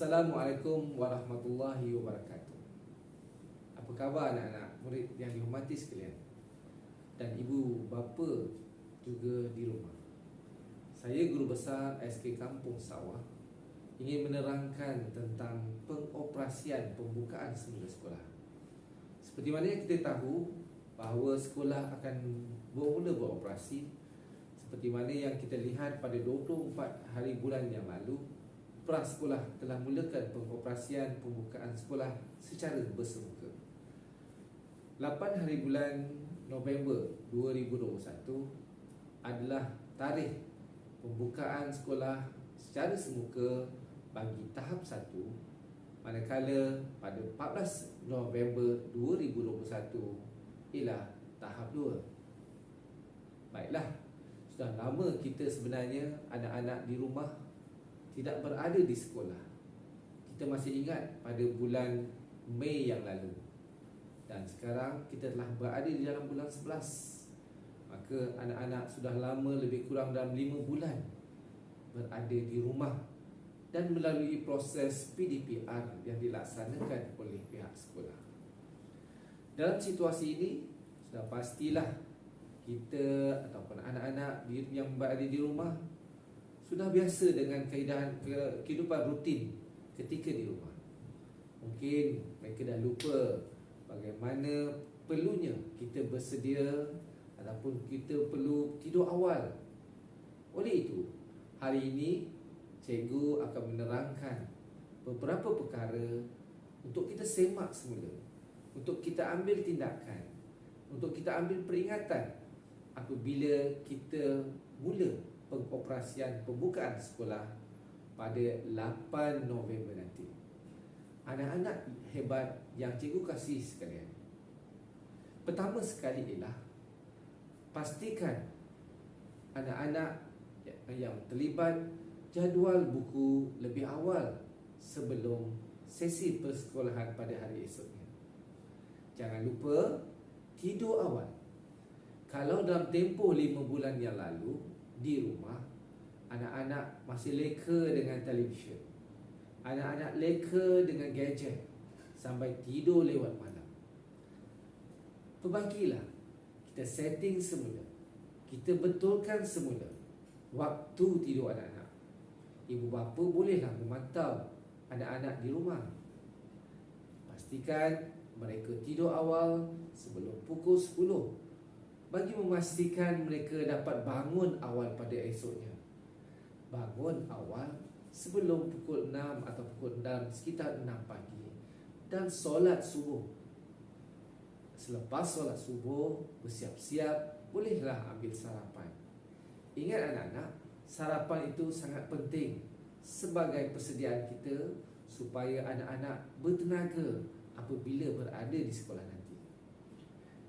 Assalamualaikum warahmatullahi wabarakatuh. Apa khabar anak-anak murid yang dihormati sekalian, dan ibu bapa juga di rumah. Saya guru besar SK Kampung Sawah ingin menerangkan tentang pengoperasian pembukaan semula sekolah. Seperti mana yang kita tahu bahawa sekolah akan bermula beroperasi, seperti mana yang kita lihat pada 24 hari bulan yang lalu, Prasekolah telah mulakan pengoperasian pembukaan sekolah secara bersemuka. 8 hari bulan November 2021 adalah tarikh pembukaan sekolah secara semuka bagi tahap 1, manakala pada 14 November 2021 ialah tahap 2. Baiklah, sudah lama kita sebenarnya anak-anak di rumah tidak berada di sekolah. Kita masih ingat pada bulan Mei yang lalu, dan sekarang kita telah berada di dalam bulan 11. Maka anak-anak sudah lama, lebih kurang dalam 5 bulan berada di rumah dan melalui proses PDPR yang dilaksanakan oleh pihak sekolah. Dalam situasi ini, sudah pastilah kita ataupun anak-anak yang berada di rumah sudah biasa dengan kehidupan rutin ketika di rumah. Mungkin mereka dah lupa bagaimana perlunya kita bersedia ataupun kita perlu tidur awal. Oleh itu, hari ini cikgu akan menerangkan beberapa perkara untuk kita semak semula, untuk kita ambil tindakan, untuk kita ambil peringatan apabila kita mula pengoperasian pembukaan sekolah pada 8 November nanti. Anak-anak hebat yang cikgu kasih sekalian, pertama sekali ialah pastikan anak-anak yang terlibat jadual buku lebih awal sebelum sesi persekolahan pada hari esoknya. Jangan lupa tidur awal. Kalau dalam tempoh 5 bulan yang lalu di rumah, anak-anak masih leka dengan televisyen, anak-anak leka dengan gadget sampai tidur lewat malam. Perbaikilah, kita setting semula, kita betulkan semula waktu tidur anak-anak. Ibu bapa bolehlah memantau anak-anak di rumah. Pastikan mereka tidur awal sebelum pukul 10, bagi memastikan mereka dapat bangun awal pada esoknya. Bangun awal sebelum pukul 6 atau pukul 6, sekitar 6 pagi, dan solat subuh. Selepas solat subuh, bersiap-siap, bolehlah ambil sarapan. Ingat anak-anak, sarapan itu sangat penting sebagai persediaan kita supaya anak-anak bertenaga apabila berada di sekolah nanti.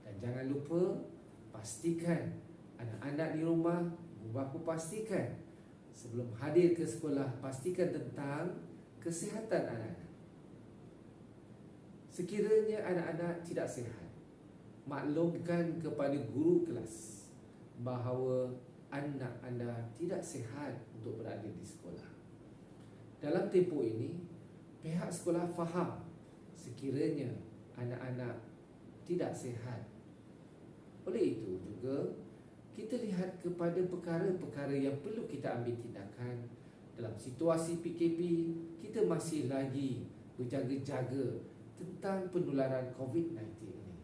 Dan jangan lupa, pastikan anak-anak di rumah, ibu bapa pastikan sebelum hadir ke sekolah, pastikan tentang kesihatan anak-anak. Sekiranya anak-anak tidak sihat, maklumkan kepada guru kelas bahawa anak anda tidak sihat untuk berada di sekolah. Dalam tempoh ini, pihak sekolah faham sekiranya anak-anak tidak sihat. Oleh itu juga, kita lihat kepada perkara-perkara yang perlu kita ambil tindakan. Dalam situasi PKP, kita masih lagi berjaga-jaga tentang penularan COVID-19 ini.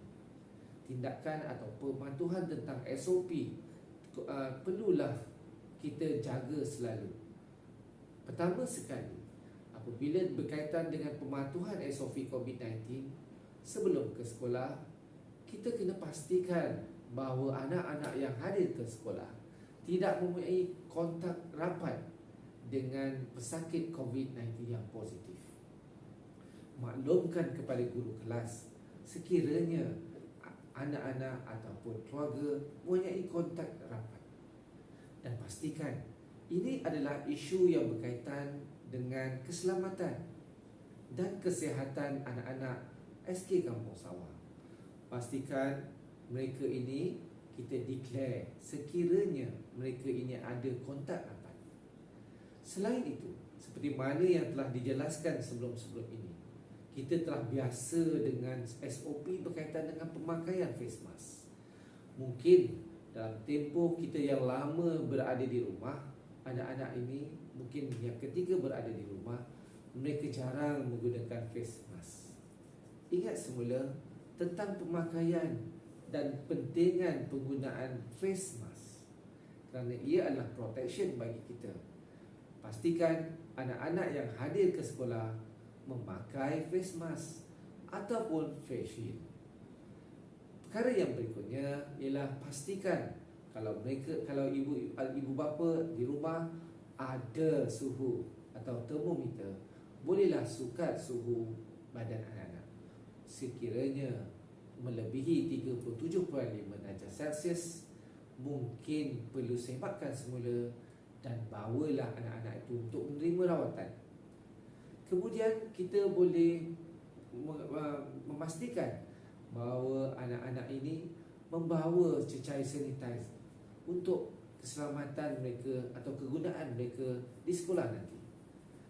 Tindakan atau pematuhan tentang SOP perlulah kita jaga selalu. Pertama sekali, apabila berkaitan dengan pematuhan SOP COVID-19 sebelum ke sekolah, kita kena pastikan bahawa anak-anak yang hadir ke sekolah tidak mempunyai kontak rapat dengan pesakit COVID-19 yang positif. Maklumkan kepada guru kelas sekiranya anak-anak ataupun keluarga mempunyai kontak rapat, dan pastikan ini adalah isu yang berkaitan dengan keselamatan dan kesihatan anak-anak SK Kampung Sawah. Pastikan mereka ini kita declare sekiranya mereka ini ada kontak rapat. Selain itu, seperti mana yang telah dijelaskan sebelum-sebelum ini. Kita telah biasa dengan SOP berkaitan dengan pemakaian face mask. Mungkin dalam tempoh kita yang lama berada di rumah, anak-anak ini mungkin yang ketika berada di rumah, mereka jarang menggunakan face mask. Ingat semula tentang pemakaian dan pentingan penggunaan face mask, kerana ia adalah protection bagi kita. Pastikan anak-anak yang hadir ke sekolah memakai face mask ataupun face shield. Perkara yang berikutnya ialah pastikan kalau ibu bapa di rumah ada suhu atau termometer, bolehlah sukat suhu badan anak-anak. Sekiranya melebihi 37.5 darjah Celsius, mungkin perlu sebatkan semula dan bawalah anak-anak itu untuk menerima rawatan. Kemudian kita boleh memastikan bahawa anak-anak ini membawa cecair sanitizer untuk keselamatan mereka atau kegunaan mereka di sekolah nanti.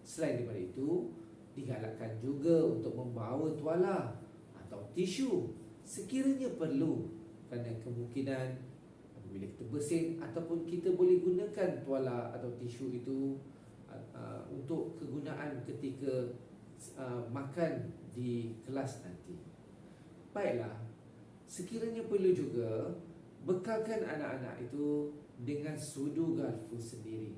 Selain daripada itu, digalakkan juga untuk membawa tuala atau tisu sekiranya perlu, kerana kemungkinan apabila kita bersin ataupun kita boleh gunakan tuala atau tisu itu untuk kegunaan ketika makan di kelas nanti. Baiklah, sekiranya perlu juga bekalkan anak-anak itu dengan sudu garfu sendiri.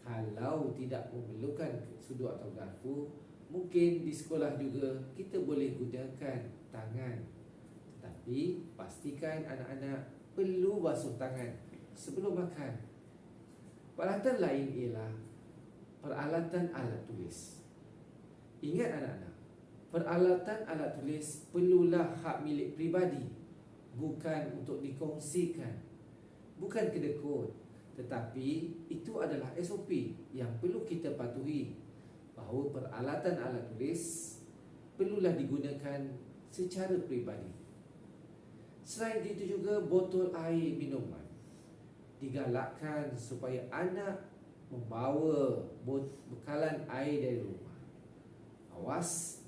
Kalau tidak memerlukan sudu atau garfu, mungkin di sekolah juga kita boleh gunakan tangan. Tetapi pastikan anak-anak perlu basuh tangan sebelum makan. Peralatan lain ialah peralatan alat tulis. Ingat anak-anak, peralatan alat tulis perlulah hak milik peribadi, bukan untuk dikongsikan. Bukan kedekut, tetapi itu adalah SOP yang perlu kita patuhi, bahawa peralatan alat tulis perlulah digunakan secara peribadi. Selain itu juga botol air minuman digalakkan supaya anak membawa bekalan air dari rumah. Awas,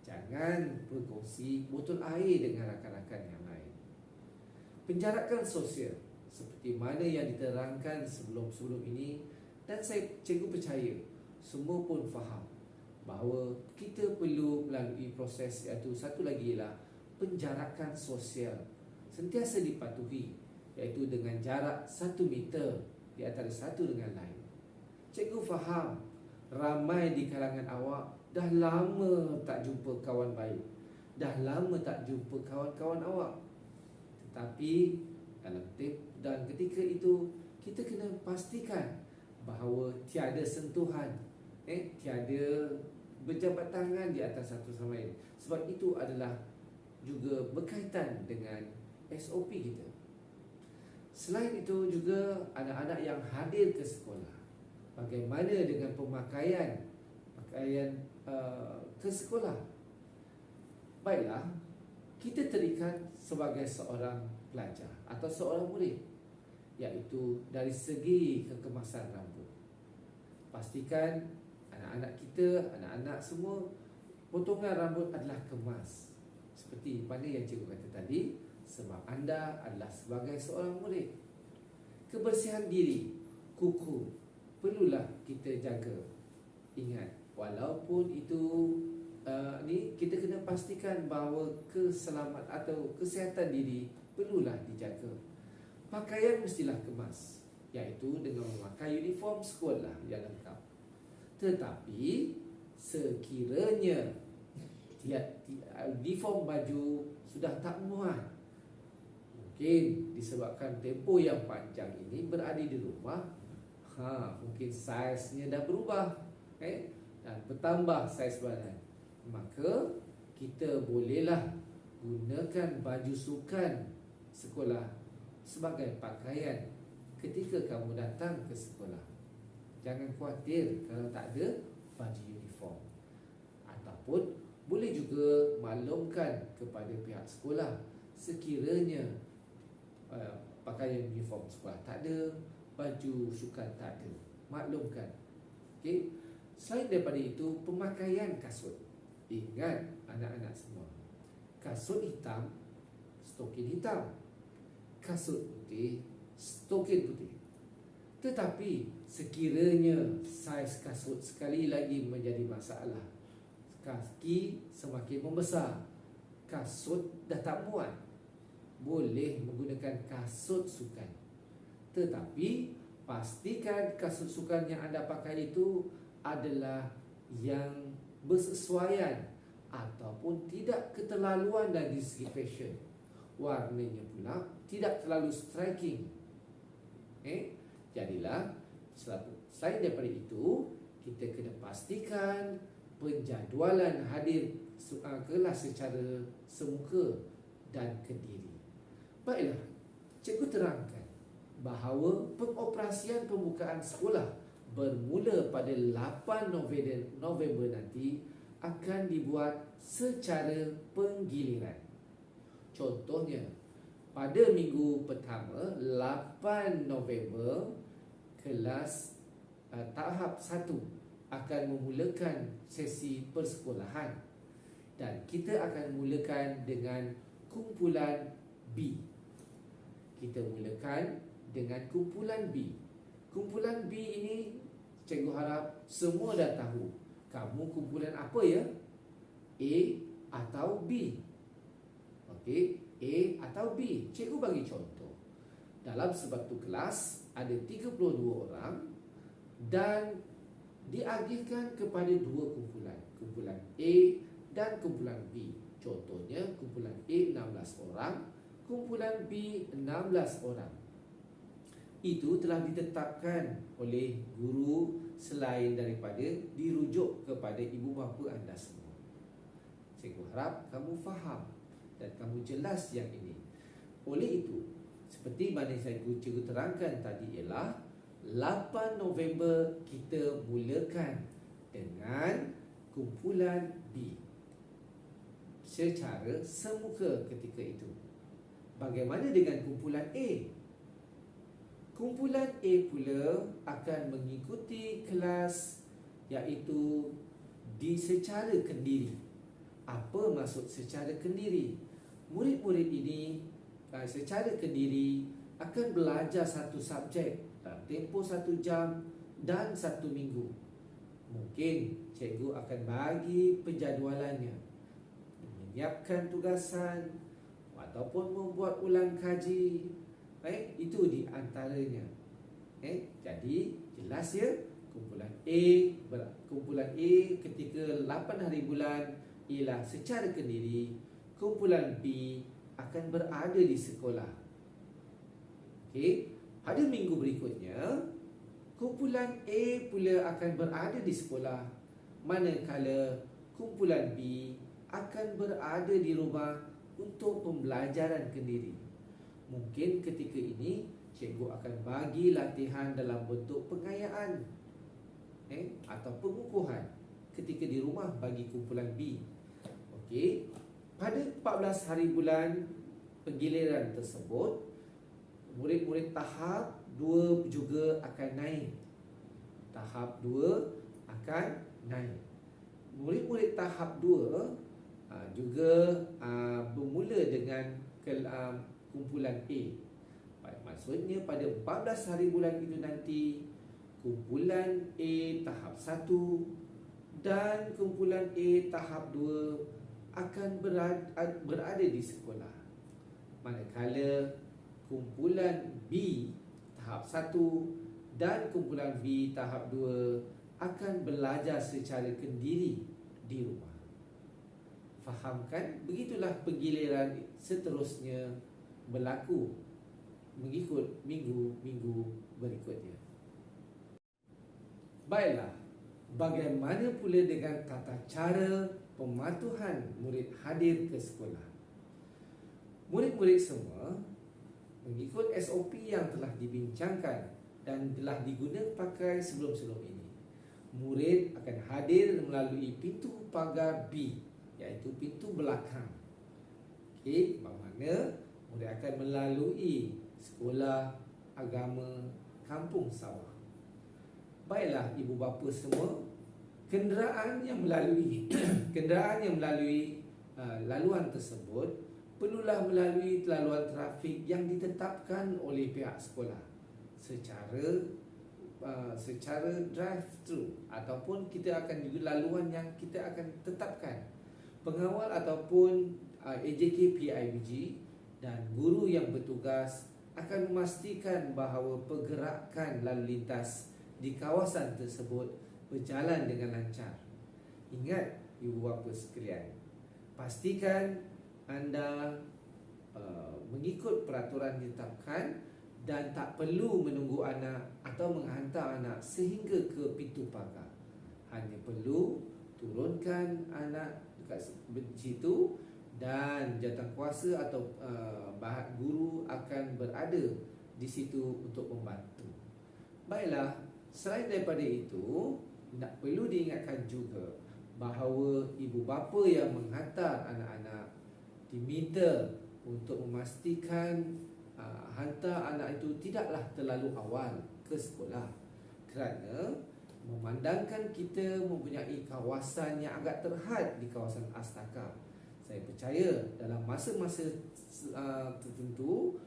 jangan berkongsi botol air dengan rakan-rakan yang lain. Penjarakan sosial seperti mana yang diterangkan sebelum-sebelum ini, dan saya cikgu percaya semua pun faham bahawa kita perlu melalui proses, iaitu satu lagi ialah penjarakan sosial sentiasa dipatuhi, iaitu dengan jarak 1 meter di antara satu dengan lain. Cikgu faham ramai di kalangan awak dah lama tak jumpa kawan baik, dah lama tak jumpa kawan-kawan awak. Tetapi dalam dan ketika itu kita kena pastikan bahawa tiada sentuhan, tiada berjabat tangan di atas satu sama lain. Sebab itu adalah juga berkaitan dengan SOP kita. Selain itu juga anak-anak yang hadir ke sekolah, bagaimana dengan pakaian ke sekolah? Baiklah, kita terikat sebagai seorang pelajar atau seorang murid, iaitu dari segi kekemasan rambut. Pastikan anak-anak kita, anak-anak semua, potongan rambut adalah kemas, seperti mana yang cikgu kata tadi, sebab anda adalah sebagai seorang murid. Kebersihan diri, kuku perlulah kita jaga. Ingat, walaupun itu kita kena pastikan bahawa keselamatan atau kesihatan diri perlulah dijaga. Pakaian mestilah kemas, iaitu dengan memakai uniform sekolah yang lengkap. Tetapi sekiranya uniform baju sudah tak muat, mungkin disebabkan tempoh yang panjang ini berada di rumah, mungkin saiznya dah berubah, dan bertambah saiz badan, maka kita bolehlah gunakan baju sukan sekolah sebagai pakaian ketika kamu datang ke sekolah. Jangan khawatir kalau tak ada baju uniform. Ataupun boleh juga maklumkan kepada pihak sekolah sekiranya pakaian uniform sekolah tak ada, baju sukan tak ada. Maklumkan. Okey. Selain daripada itu, pemakaian kasut. Ingat anak-anak semua, kasut hitam, stokin hitam. Kasut putih, stokin putih. Tetapi sekiranya saiz kasut sekali lagi menjadi masalah, kaki semakin membesar, kasut dah tak muat, boleh menggunakan kasut sukan. Tetapi pastikan kasut sukan yang anda pakai itu adalah yang bersesuaian ataupun tidak keterlaluan dari segi fashion. Warnanya pula tidak terlalu striking. Jadilah selain daripada itu, kita kena pastikan penjadualan hadir kelas secara semuka dan kendiri. Baiklah, cikgu terangkan bahawa pengoperasian pembukaan sekolah bermula pada 8 November nanti akan dibuat secara penggiliran. Contohnya, pada minggu pertama 8 November, kelas tahap 1 akan memulakan sesi persekolahan dan kita akan mulakan dengan kumpulan B. Kita mulakan dengan kumpulan B. Kumpulan B ini cikgu harap semua dah tahu. Kamu kumpulan apa ya? A atau B? Okey, A atau B. Cikgu bagi contoh. Dalam sebatu kelas ada 32 orang dan diagihkan kepada dua kumpulan, kumpulan A dan kumpulan B. Contohnya kumpulan A 16 orang, kumpulan B 16 orang. Itu telah ditetapkan oleh guru selain daripada dirujuk kepada ibu bapa anda semua. Cikgu harap kamu faham dan kamu jelas yang ini. Oleh itu, seperti mana cikgu terangkan tadi ialah 8 November kita mulakan dengan kumpulan B secara semuka ketika itu. Bagaimana dengan kumpulan A? Kumpulan A pula akan mengikuti kelas iaitu secara kendiri. Apa maksud secara kendiri? Murid-murid ini secara kendiri akan belajar satu subjek dalam tempoh 1 jam dan 1 minggu. Mungkin cikgu akan bagi penjadualannya, menyiapkan tugasan ataupun membuat ulang kaji. Itu di antaranya. Jadi jelas ya, kumpulan A ketika 8 hari bulan ialah secara kendiri. Kumpulan B akan berada di sekolah. Pada minggu berikutnya, kumpulan A pula akan berada di sekolah, manakala kumpulan B akan berada di rumah untuk pembelajaran kendiri. Mungkin ketika ini cikgu akan bagi latihan dalam bentuk pengayaan atau pengukuhan ketika di rumah bagi kumpulan B. Pada 14 hari bulan penggiliran tersebut, murid-murid tahap 2 juga akan naik. Tahap 2 akan naik. Murid-murid tahap 2 juga bermula dengan kumpulan A. Maksudnya pada 14 hari bulan itu nanti, kumpulan A tahap 1 dan kumpulan A tahap 2 akan berada di sekolah. Manakala kumpulan B tahap 1 dan kumpulan B tahap 2 akan belajar secara kendiri di rumah. Fahamkan? Begitulah penggiliran seterusnya berlaku mengikut minggu-minggu berikutnya. Baiklah, bagaimana pula dengan tata cara pematuhan murid hadir ke sekolah? Murid-murid semua mengikut SOP yang telah dibincangkan dan telah digunakan pakai sebelum-sebelum ini. Murid akan hadir melalui pintu pagar B, iaitu pintu belakang. Bermakna murid akan melalui sekolah agama Kampung Sawah. Baiklah ibu bapa semua, kenderaan yang melalui laluan tersebut perlulah melalui laluan trafik yang ditetapkan oleh pihak sekolah secara drive-thru, ataupun kita akan juga laluan yang kita akan tetapkan. Pengawal ataupun AJK PIBG dan guru yang bertugas akan memastikan bahawa pergerakan lalu lintas di kawasan tersebut berjalan dengan lancar. Ingat ibu bapa sekalian, pastikan anda mengikut peraturan ditetapkan dan tak perlu menunggu anak atau menghantar anak sehingga ke pintu pagar. Hanya perlu turunkan anak dekat situ dan jawatankuasa atau guru akan berada di situ untuk membantu. Baiklah, selain daripada itu, tak perlu diingatkan juga bahawa ibu bapa yang menghantar anak-anak diminta untuk memastikan hantar anak itu tidaklah terlalu awal ke sekolah, kerana memandangkan kita mempunyai kawasan yang agak terhad di kawasan Astaka. Saya percaya dalam masa-masa tertentu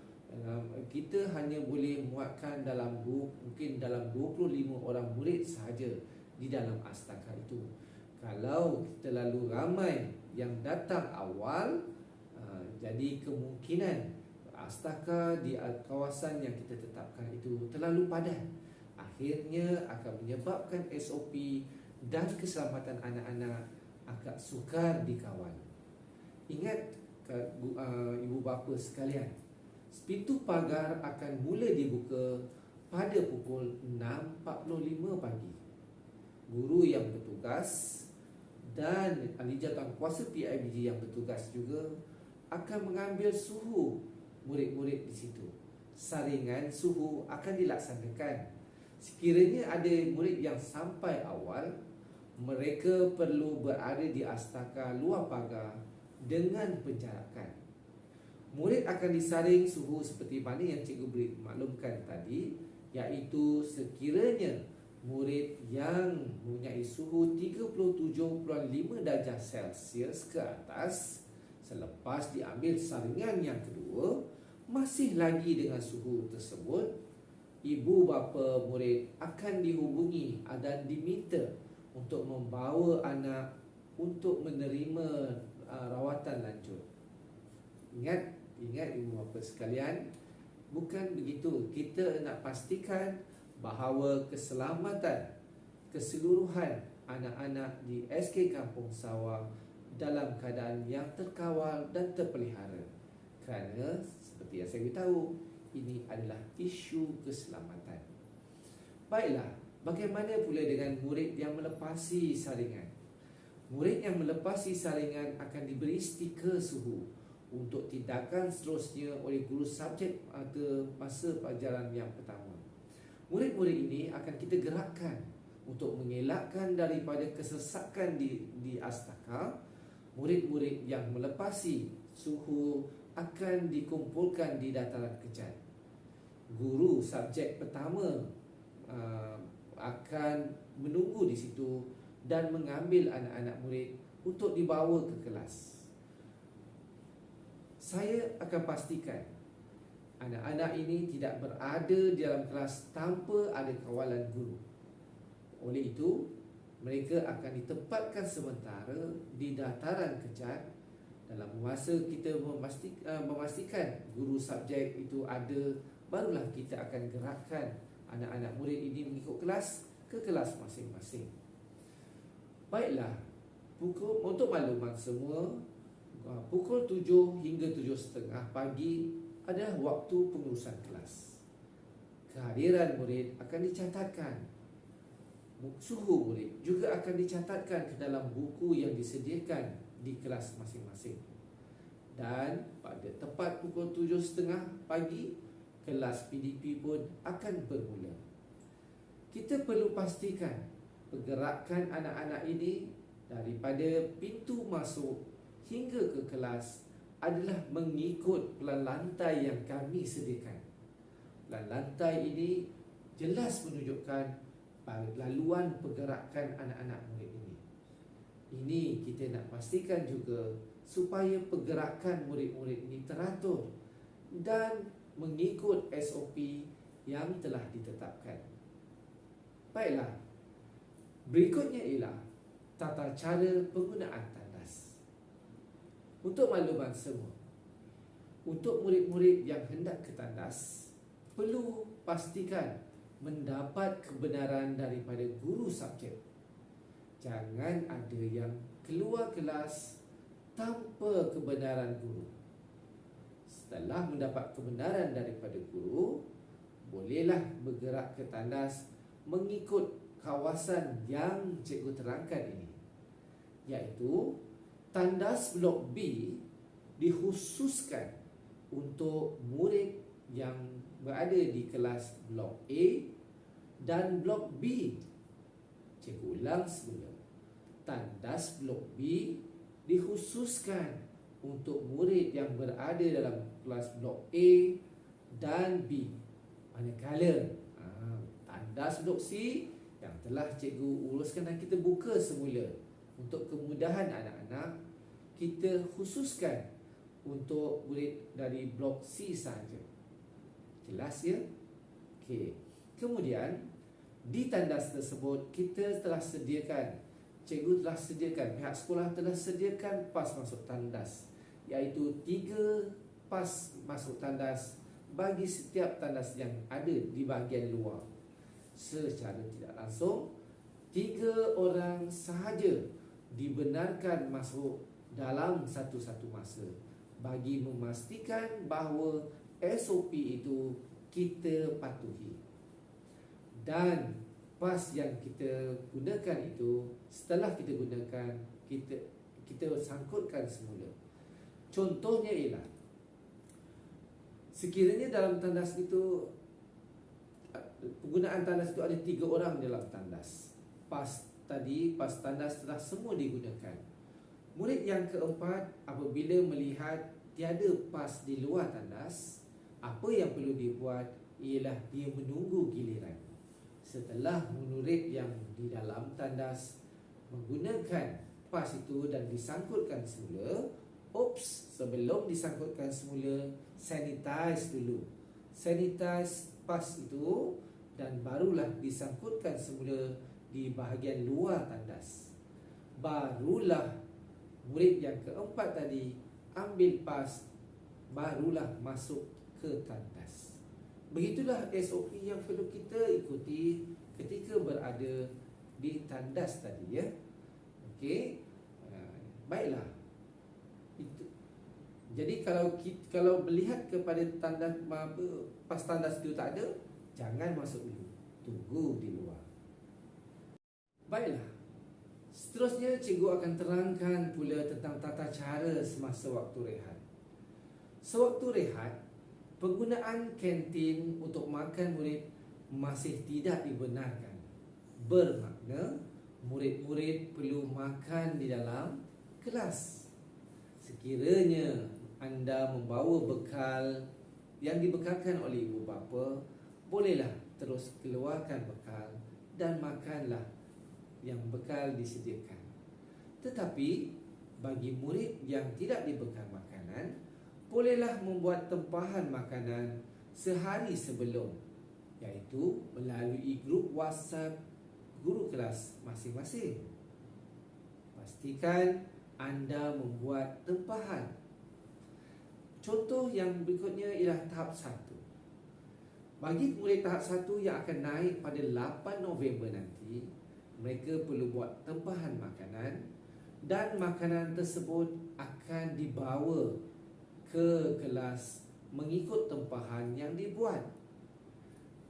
kita hanya boleh muatkan mungkin dalam 25 orang murid sahaja di dalam Astaka itu. Kalau terlalu ramai yang datang awal, jadi kemungkinan Astaka di kawasan yang kita tetapkan itu terlalu padat, akhirnya akan menyebabkan SOP dan keselamatan anak-anak agak sukar dikawal. Ingat ibu bapa sekalian, pintu pagar akan mula dibuka pada pukul 6.45 pagi. Guru yang bertugas dan ahli jawatankuasa PIBG yang bertugas juga akan mengambil suhu murid-murid di situ. Saringan suhu akan dilaksanakan. Sekiranya ada murid yang sampai awal, mereka perlu berada di Astaka luar pagar dengan penjarakan. Murid akan disaring suhu seperti mana yang cikgu beri maklumkan tadi, iaitu sekiranya murid yang mempunyai suhu 37.5 darjah Celsius ke atas, selepas diambil saringan yang kedua masih lagi dengan suhu tersebut, ibu bapa murid akan dihubungi dan diminta untuk membawa anak untuk menerima rawatan lanjut. Ingat ibu bapa sekalian, bukan begitu. Kita nak pastikan bahawa keselamatan keseluruhan anak-anak di SK Kampung Sawah dalam keadaan yang terkawal dan terpelihara. Kerana seperti yang saya beritahu, ini adalah isu keselamatan. Baiklah, bagaimana pula dengan murid yang melepasi saringan? Murid yang melepasi saringan akan diberi stiker suhu untuk tindakan seterusnya oleh guru subjek pada masa pelajaran yang pertama. Murid-murid ini akan kita gerakkan untuk mengelakkan daripada kesesakan di Astaka. Murid-murid yang melepasi suhu akan dikumpulkan di dataran kejat. Guru subjek pertama akan menunggu di situ dan mengambil anak-anak murid untuk dibawa ke kelas. Saya akan pastikan anak-anak ini tidak berada di dalam kelas tanpa ada kawalan guru. Oleh itu, mereka akan ditempatkan sementara di dataran kejat. Dalam masa kita memastikan guru subjek itu ada, barulah kita akan gerakkan anak-anak murid ini mengikut kelas ke kelas masing-masing. Baiklah, untuk makluman semua, pukul 7 hingga 7.30 pagi adalah waktu pengurusan kelas. Kehadiran murid akan dicatatkan. Suhu murid juga akan dicatatkan ke dalam buku yang disediakan di kelas masing-masing. Dan pada tepat pukul 7.30 pagi, kelas PDP pun akan bermula. Kita perlu pastikan pergerakan anak-anak ini daripada pintu masuk hingga ke kelas adalah mengikut pelan lantai yang kami sediakan. Pelan lantai ini jelas menunjukkan laluan pergerakan anak-anak murid ini. Ini kita nak pastikan juga supaya pergerakan murid-murid ini teratur dan mengikut SOP yang telah ditetapkan. Baiklah, berikutnya ialah tata cara penggunaan tandas. Untuk makluman semua, untuk murid-murid yang hendak ke tandas, perlu pastikan mendapat kebenaran daripada guru subjek. Jangan ada yang keluar kelas tanpa kebenaran guru. Setelah mendapat kebenaran daripada guru, bolehlah bergerak ke tandas mengikut kawasan yang cikgu terangkan ini, iaitu tandas blok B dikhususkan untuk murid yang berada di kelas blok A dan blok B. Cikgu ulang semula. Tandas blok B dikhususkan untuk murid yang berada dalam kelas blok A dan B. Manakala tandas blok C yang telah cikgu uruskan dan kita buka semula untuk kemudahan anak-anak, kita khususkan untuk murid dari blok C sahaja. Jelas ya? Okey. Kemudian di tandas tersebut kita telah sediakan, cikgu telah sediakan, pihak sekolah telah sediakan pas masuk tandas, iaitu 3 pas masuk tandas bagi setiap tandas yang ada di bahagian luar. Secara tidak langsung, 3 orang sahaja dibenarkan masuk dalam satu-satu masa bagi memastikan bahawa SOP itu kita patuhi. Dan pas yang kita gunakan itu, setelah kita gunakan, kita sangkutkan semula. Contohnya ialah, sekiranya dalam tandas itu, penggunaan tandas itu ada 3 orang dalam tandas. Pas tandas telah semua digunakan. Murid yang keempat apabila melihat tiada pas di luar tandas, apa yang perlu dibuat ialah dia menunggu giliran. Setelah murid yang di dalam tandas menggunakan pas itu dan disangkutkan semula, sebelum disangkutkan semula, sanitize dulu. Sanitize pas itu dan barulah disangkutkan semula di bahagian luar tandas. Barulah murid yang keempat tadi ambil pas, barulah masuk ke tandas. Begitulah SOP yang perlu kita ikuti ketika berada di tandas tadi ya. Okey. Baiklah. Jadi kalau melihat kepada tandas pas tandas itu tak ada, jangan masuk dulu. Tunggu di luar. Baiklah. Seterusnya cikgu akan terangkan pula tentang tata cara semasa waktu rehat. Sewaktu rehat, penggunaan kantin untuk makan murid masih tidak dibenarkan. Bermakna murid-murid perlu makan di dalam kelas. Sekiranya anda membawa bekal yang dibekalkan oleh ibu bapa, bolehlah terus keluarkan bekal dan makanlah yang bekal disediakan. Tetapi bagi murid yang tidak dibekal makanan, bolehlah membuat tempahan makanan sehari sebelum, iaitu melalui grup WhatsApp guru kelas masing-masing. Pastikan anda membuat tempahan. Contoh yang berikutnya ialah tahap 1. Bagi murid tahap 1 yang akan naik pada 8 November nanti, mereka perlu buat tempahan makanan dan makanan tersebut akan dibawa ke kelas mengikut tempahan yang dibuat.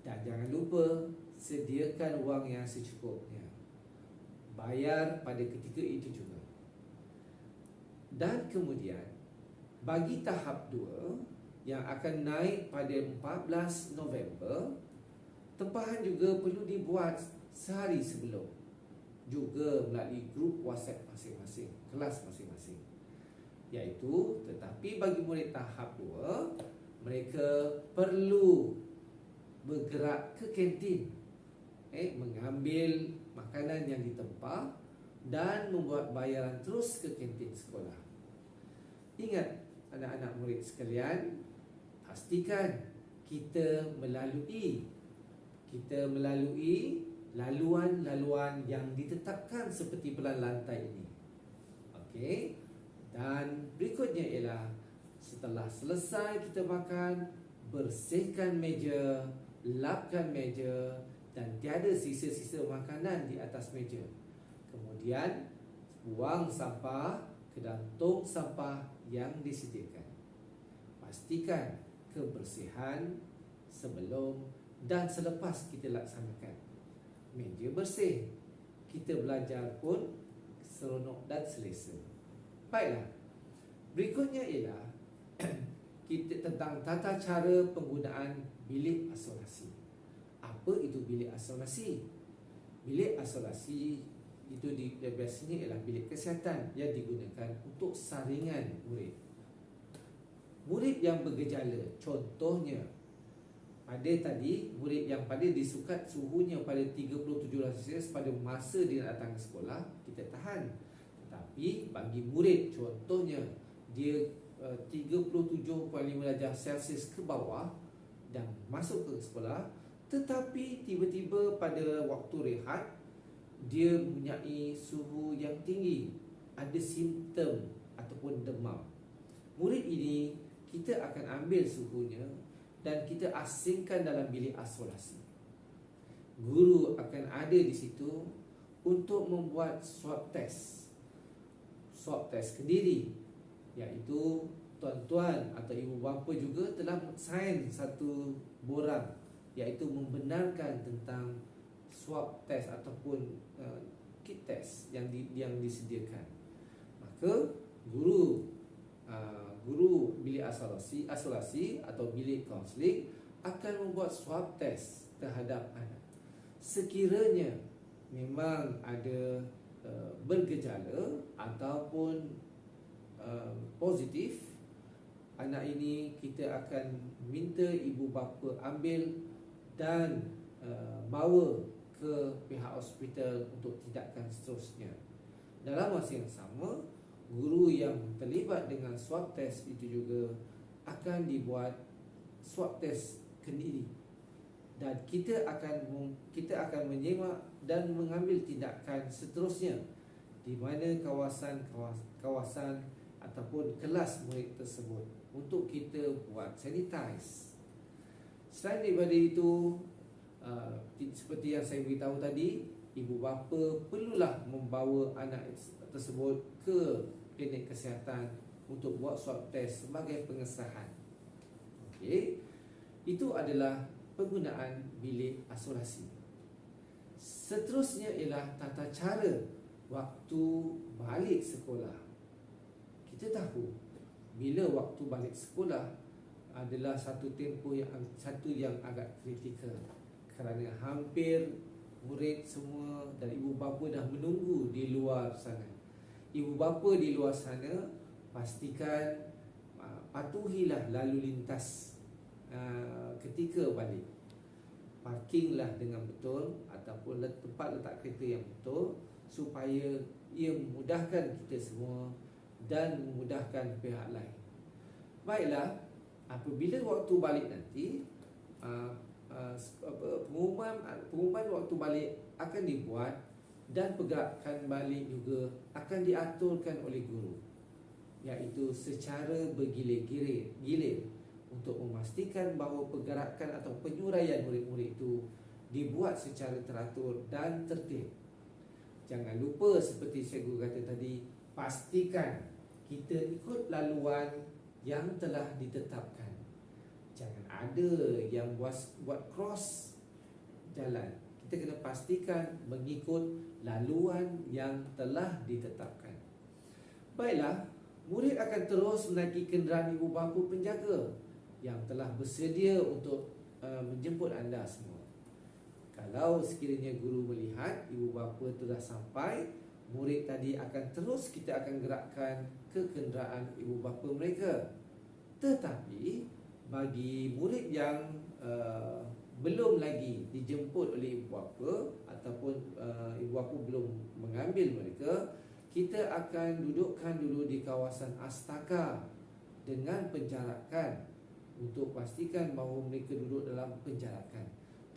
Dan jangan lupa sediakan wang yang secukupnya. Bayar pada ketika itu juga. Dan kemudian bagi tahap 2 yang akan naik pada 14 November, tempahan juga perlu dibuat sehari sebelum, juga melalui grup WhatsApp masing-masing, kelas masing-masing. Iaitu, tetapi bagi murid tahap 2, mereka perlu bergerak ke kantin mengambil makanan yang ditempah dan membuat bayaran terus ke kantin sekolah. Ingat anak-anak murid sekalian, pastikan kita melalui laluan-laluan yang ditetapkan seperti pelan lantai ini. Okey. Dan berikutnya ialah setelah selesai kita makan, bersihkan meja, lapkan meja dan tiada sisa-sisa makanan di atas meja. Kemudian buang sampah ke dalam tong sampah yang disediakan. Pastikan kebersihan sebelum dan selepas kita laksanakan. Meja bersih, kita belajar pun seronok dan selesa. Baiklah. Berikutnya ialah kita tentang tata cara penggunaan bilik isolasi. Apa itu bilik isolasi? Bilik isolasi itu biasanya ialah bilik kesihatan yang digunakan untuk saringan murid. Murid yang bergejala, contohnya pada tadi murid yang pada disukat suhunya pada 37°C pada masa dia datang ke sekolah, kita tahan. Tetapi bagi murid contohnya dia 37.5°C ke bawah dan masuk ke sekolah, tetapi tiba-tiba pada waktu rehat dia mempunyai suhu yang tinggi, ada simptom ataupun demam. Murid ini kita akan ambil suhunya dan kita asingkan dalam bilik isolasi. Guru akan ada di situ untuk membuat swab test kendiri, iaitu tuan-tuan atau ibu bapa juga telah sign satu borang, iaitu membenarkan tentang swab test ataupun kit test yang disediakan. Maka guru bilik isolasi atau bilik kaunseling akan membuat swab test terhadap anak. Sekiranya memang ada bergejala ataupun positif, anak ini kita akan minta ibu bapa ambil dan bawa ke pihak hospital untuk tindakan seterusnya. Dalam masa yang sama, guru yang terlibat dengan swab test itu juga akan dibuat swab test kendiri, dan kita akan menyemak dan mengambil tindakan seterusnya di mana kawasan ataupun kelas murid tersebut untuk kita buat sanitize. Selain daripada itu, seperti yang saya beritahu tadi, ibu bapa perlulah membawa anak tersebut ke klinik kesihatan untuk buat swab test sebagai pengesahan. Okey, itu adalah penggunaan bilik isolasi. Seterusnya ialah tata cara waktu balik sekolah. Kita tahu bila waktu balik sekolah adalah satu tempoh yang agak kritikal, kerana hampir murid semua dan ibu bapa dah menunggu di luar sana. Ibu bapa di luar sana, pastikan patuhilah lalu lintas ketika balik. Parkinglah dengan betul ataupun tempat letak kereta yang betul, supaya ia memudahkan kita semua dan memudahkan pihak lain. Baiklah, apabila waktu balik nanti, pengumuman waktu balik akan dibuat dan pergerakan balik juga akan diaturkan oleh guru, iaitu secara bergilir-gilir untuk memastikan bahawa pergerakan atau penyuraian murid-murid itu dibuat secara teratur dan tertib. Jangan lupa seperti cikgu kata tadi, pastikan kita ikut laluan yang telah ditetapkan. Jangan ada yang buat cross jalan. Kita kena pastikan mengikut laluan yang telah ditetapkan. Baiklah, murid akan terus menaiki kenderaan ibu bapa penjaga yang telah bersedia untuk menjemput anda semua. Kalau sekiranya guru melihat ibu bapa telah sampai, murid tadi kita akan gerakkan ke kenderaan ibu bapa mereka. Tetapi bagi murid yang belum lagi dijemput oleh ibu bapa ataupun ibu bapa belum mengambil mereka, kita akan dudukkan dulu di kawasan astaka dengan penjarakan untuk pastikan bahawa mereka duduk dalam penjarakan.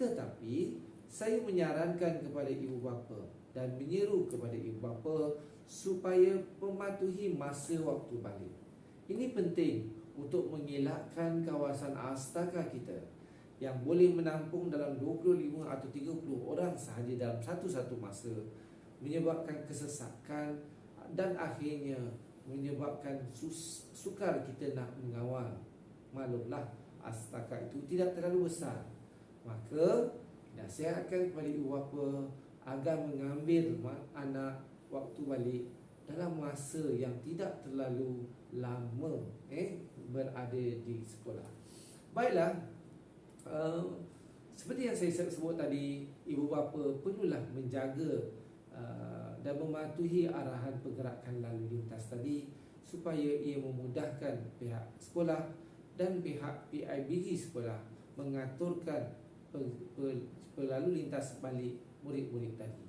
Tetapi saya menyarankan kepada ibu bapa dan menyeru kepada ibu bapa supaya mematuhi masa waktu balik. Ini penting untuk mengelakkan kawasan astaka kita yang boleh menampung dalam 25 atau 30 orang sahaja dalam satu-satu masa, menyebabkan kesesakan dan akhirnya menyebabkan sukar kita nak mengawal. Maklumlah, astaka itu tidak terlalu besar. Maka nasihatkan kepada ibu bapa agar mengambil anak waktu balik dalam masa yang tidak terlalu lama berada di sekolah. Baiklah, seperti yang saya sebut tadi, ibu bapa perlulah menjaga dan mematuhi arahan pergerakan lalu lintas tadi supaya ia memudahkan pihak sekolah dan pihak PIBG sekolah mengaturkan lalu lintas balik murid-murid tadi.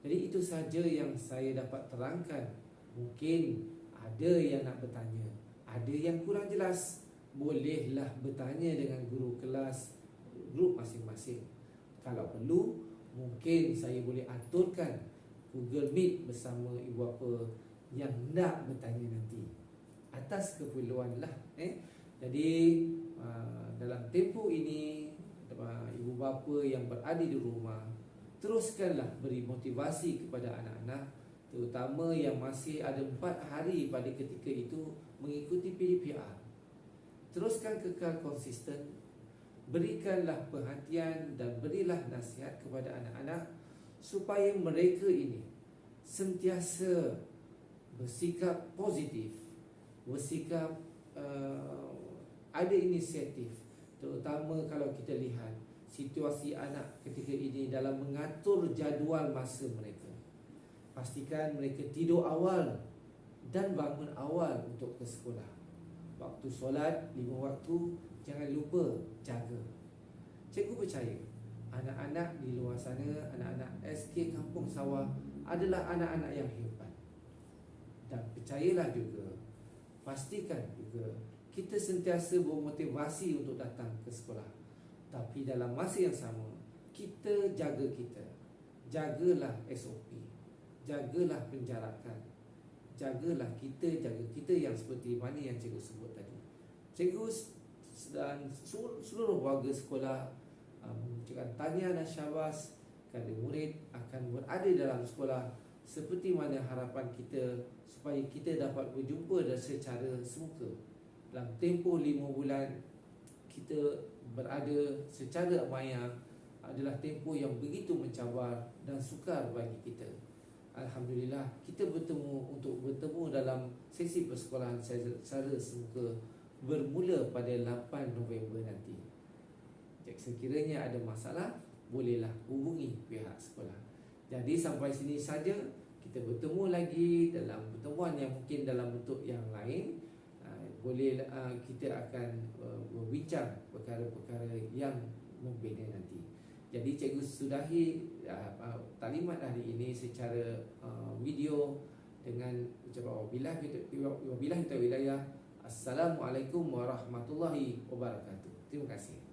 Jadi itu sahaja yang saya dapat terangkan. Mungkin ada yang nak bertanya, ada yang kurang jelas, bolehlah bertanya dengan guru kelas grup masing-masing. Kalau perlu, mungkin saya boleh aturkan Google Meet bersama ibu bapa yang nak bertanya nanti atas keperluan lah. Jadi dalam tempoh ini, ibu bapa yang berada di rumah, teruskanlah beri motivasi kepada anak-anak, terutama yang masih ada 4 hari pada ketika itu mengikuti PDPR. Teruskan kekal konsisten, berikanlah perhatian dan berilah nasihat kepada anak-anak supaya mereka ini sentiasa bersikap positif, bersikap ada inisiatif, terutama kalau kita lihat situasi anak ketika ini dalam mengatur jadual masa mereka. Pastikan mereka tidur awal dan bangun awal untuk ke sekolah. Waktu solat 5 waktu jangan lupa jaga. Cikgu percaya anak-anak di luar sana, anak-anak SK Kampung Sawah adalah anak-anak yang hebat. Dan percayalah juga, pastikan juga kita sentiasa bermotivasi untuk datang ke sekolah. Tapi dalam masa yang sama, kita jaga kita. Jagalah SOP, jagalah penjarakan, jagalah kita, jaga kita yang seperti mana yang cikgu sebut tadi. Cikgu dan seluruh warga sekolah mengucapkan tahniah dan syabas kerana murid akan berada dalam sekolah seperti mana harapan kita supaya kita dapat berjumpa dan secara semuka. Dalam tempoh 5 bulan kita berada secara maya adalah tempoh yang begitu mencabar dan sukar bagi kita. Alhamdulillah, kita bertemu dalam sesi persekolahan secara semuka bermula pada 8 November nanti. Jadi sekiranya ada masalah, bolehlah hubungi pihak sekolah. Jadi sampai sini saja, kita bertemu lagi dalam pertemuan yang mungkin dalam bentuk yang lain. Boleh kita akan berbincang perkara-perkara yang membina nanti. Jadi cikgu sudahi taklimat hari ini secara video dengan ucapan wabillahi taufiq hidayah. Assalamualaikum warahmatullahi wabarakatuh. Terima kasih.